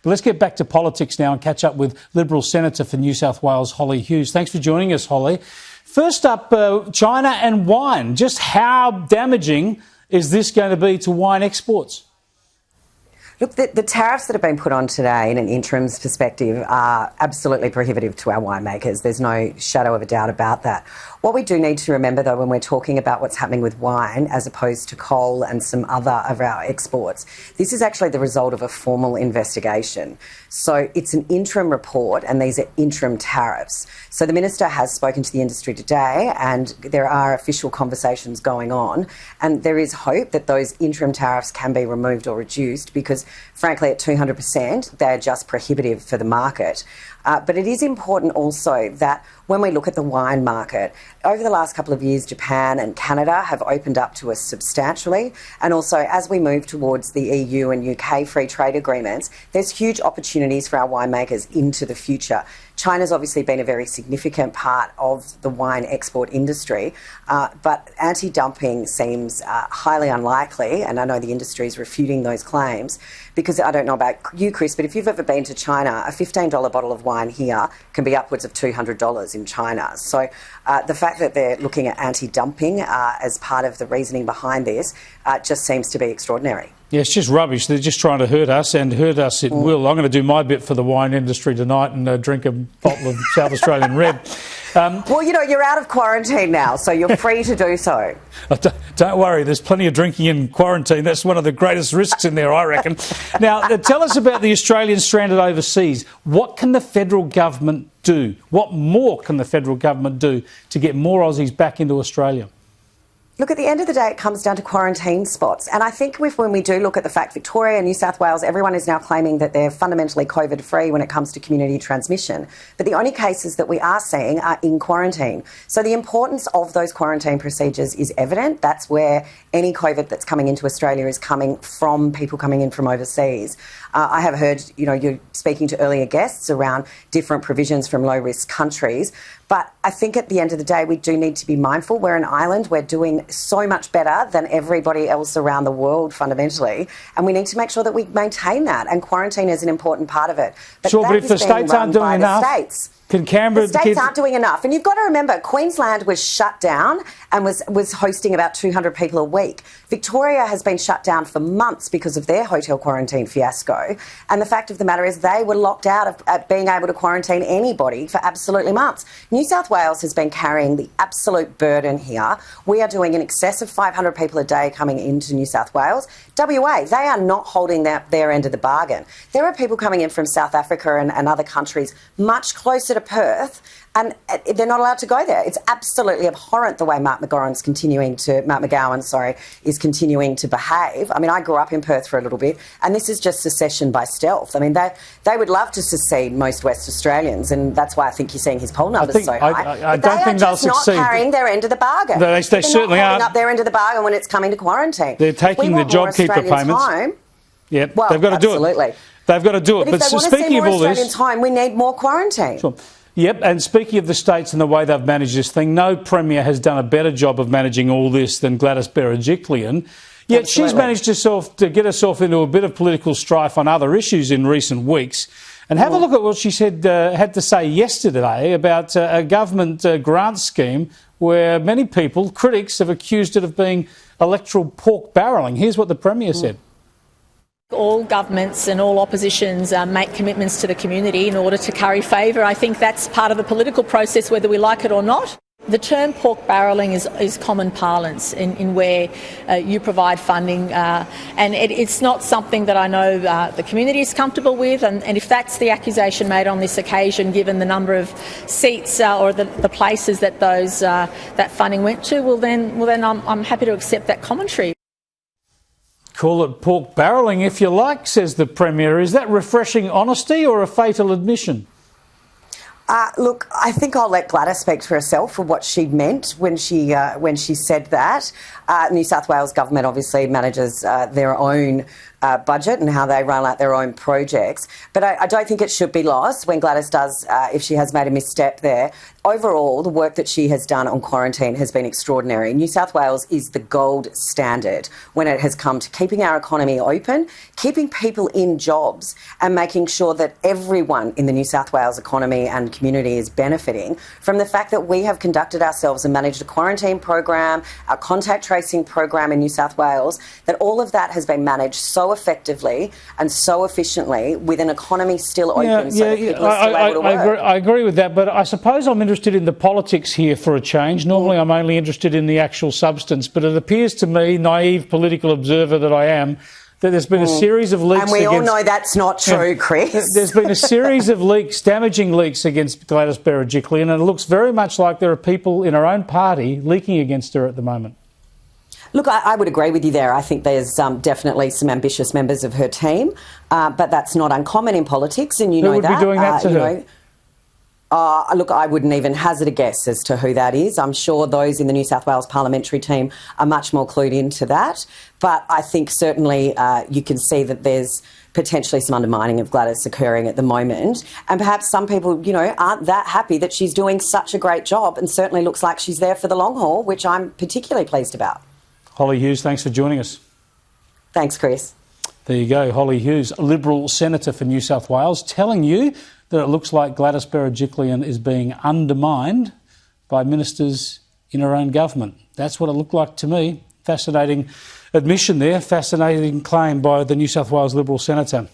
But let's get back to politics now and catch up with Liberal Senator for New South Wales, Hollie Hughes. Thanks for joining us, Hollie. First up, China and wine. Just how damaging is this going to be to wine exports? Look, the tariffs that have been put on today in an interim's perspective are absolutely prohibitive to our winemakers. There's no shadow of a doubt about that. What we do need to remember, though, when we're talking about what's happening with wine as opposed to coal and some other of our exports, this is actually the result of a formal investigation. So it's an interim report and these are interim tariffs. So the Minister has spoken to the industry today and there are official conversations going on, and there is hope that those interim tariffs can be removed or reduced because, frankly, at 200%, they're just prohibitive for the market. But it is important also that when we look at the wine market, over the last couple of years, Japan and Canada have opened up to us substantially. And also, as we move towards the EU and UK free trade agreements, there's huge opportunities for our winemakers into the future. China's obviously been a very significant part of the wine export industry, but anti-dumping seems highly unlikely, and I know the industry is refuting those claims, because I don't know about you, Chris, but if you've ever been to China, a $15 bottle of wine here can be upwards of $200 in China. So the fact that they're looking at anti-dumping as part of the reasoning behind this just seems to be extraordinary. Yeah, it's just rubbish. They're just trying to hurt us, and hurt us it will. I'm going to do my bit for the wine industry tonight and drink a bottle of South Australian Red. Well, you know, you're out of quarantine now, so you're free to do so. Don't worry, there's plenty of drinking in quarantine. That's one of the greatest risks in there, I reckon. Now, tell us about the Australians stranded overseas. What can the federal government do? What more can the federal government do to get more Aussies back into Australia? Look, at the end of the day, it comes down to quarantine spots. And I think when we do look at the fact Victoria, New South Wales, everyone is now claiming that they're fundamentally COVID-free when it comes to community transmission. But the only cases that we are seeing are in quarantine. So the importance of those quarantine procedures is evident. That's where any COVID that's coming into Australia is coming from people coming in from overseas. I have heard, you know, you're speaking to earlier guests around different provisions from low-risk countries. But I think at the end of the day, we do need to be mindful. We're an island. We're doing so much better than everybody else around the world, fundamentally. And we need to make sure that we maintain that. And quarantine is an important part of it. But if the states aren't doing enough, can Canberra... The states aren't doing enough. And you've got to remember, Queensland was shut down and was hosting about 200 people a week. Victoria has been shut down for months because of their hotel quarantine fiasco. And the fact of the matter is they were locked out of being able to quarantine anybody for absolutely months. New South Wales has been carrying the absolute burden here. We are doing in excess of 500 people a day coming into New South Wales. WA, they are not holding their end of the bargain. There are people coming in from South Africa and other countries much closer to Perth, and they're not allowed to go there. It's absolutely abhorrent the way Mark McGowan's is continuing to behave. I mean, I grew up in Perth for a little bit, and this is just secession by stealth. I mean, they would love to secede most West Australians, and that's why I think you're seeing his poll numbers so high. I don't think they'll succeed. They're not carrying their end of the bargain. No, they certainly not aren't. holding up their end of the bargain when it's coming to quarantine. They're taking the JobKeeper payments. Yeah, well, they've got to do it. Absolutely. They've got to do it. But if they want to see more Australian time, we need more quarantine. Sure. Yep, and speaking of the states and the way they've managed this thing, no Premier has done a better job of managing all this than Gladys Berejiklian. Yet she's managed to get herself into a bit of political strife on other issues in recent weeks. And have a look at what she said had to say yesterday about a government grant scheme where many people, critics, have accused it of being electoral pork barrelling. Here's what the Premier said. All governments and all oppositions make commitments to the community in order to curry favour. I think that's part of the political process, whether we like it or not. The term pork barrelling is common parlance in where you provide funding, and it's not something that I know the community is comfortable with. And if that's the accusation made on this occasion, given the number of seats or the places that that funding went to, well then I'm happy to accept that commentary. Call it pork barrelling if you like, says the Premier. Is that refreshing honesty or a fatal admission? Look, I think I'll let Gladys speak for herself for what she meant when she said that. New South Wales government obviously manages their own budget and how they roll out their own projects. But I don't think it should be lost when Gladys does, if she has made a misstep there. Overall, the work that she has done on quarantine has been extraordinary. New South Wales is the gold standard when it has come to keeping our economy open, keeping people in jobs and making sure that everyone in the New South Wales economy and community is benefiting from the fact that we have conducted ourselves and managed a quarantine program, our contact tracing program in New South Wales, that all of that has been managed so effectively and so efficiently with an economy still open so that people are still able to work. I agree with that, but I suppose I'm interested in the politics here for a change. Normally I'm only interested in the actual substance, but it appears to me, naive political observer that I am, that there's been a series of leaks. And we all know that's not true, Chris. There's been a series of leaks, damaging leaks against Gladys Berejiklian, and it looks very much like there are people in her own party leaking against her at the moment. Look, I would agree with you there. I think there's definitely some ambitious members of her team, but that's not uncommon in politics, and you know that. Who would be doing that to her? Look, I wouldn't even hazard a guess as to who that is. I'm sure those in the New South Wales parliamentary team are much more clued into that. But I think certainly you can see that there's potentially some undermining of Gladys occurring at the moment. And perhaps some people, aren't that happy that she's doing such a great job, and certainly looks like she's there for the long haul, which I'm particularly pleased about. Hollie Hughes, thanks for joining us. Thanks, Chris. There you go, Hollie Hughes, Liberal Senator for New South Wales, telling you that it looks like Gladys Berejiklian is being undermined by ministers in her own government. That's what it looked like to me. Fascinating admission there, fascinating claim by the New South Wales Liberal Senator.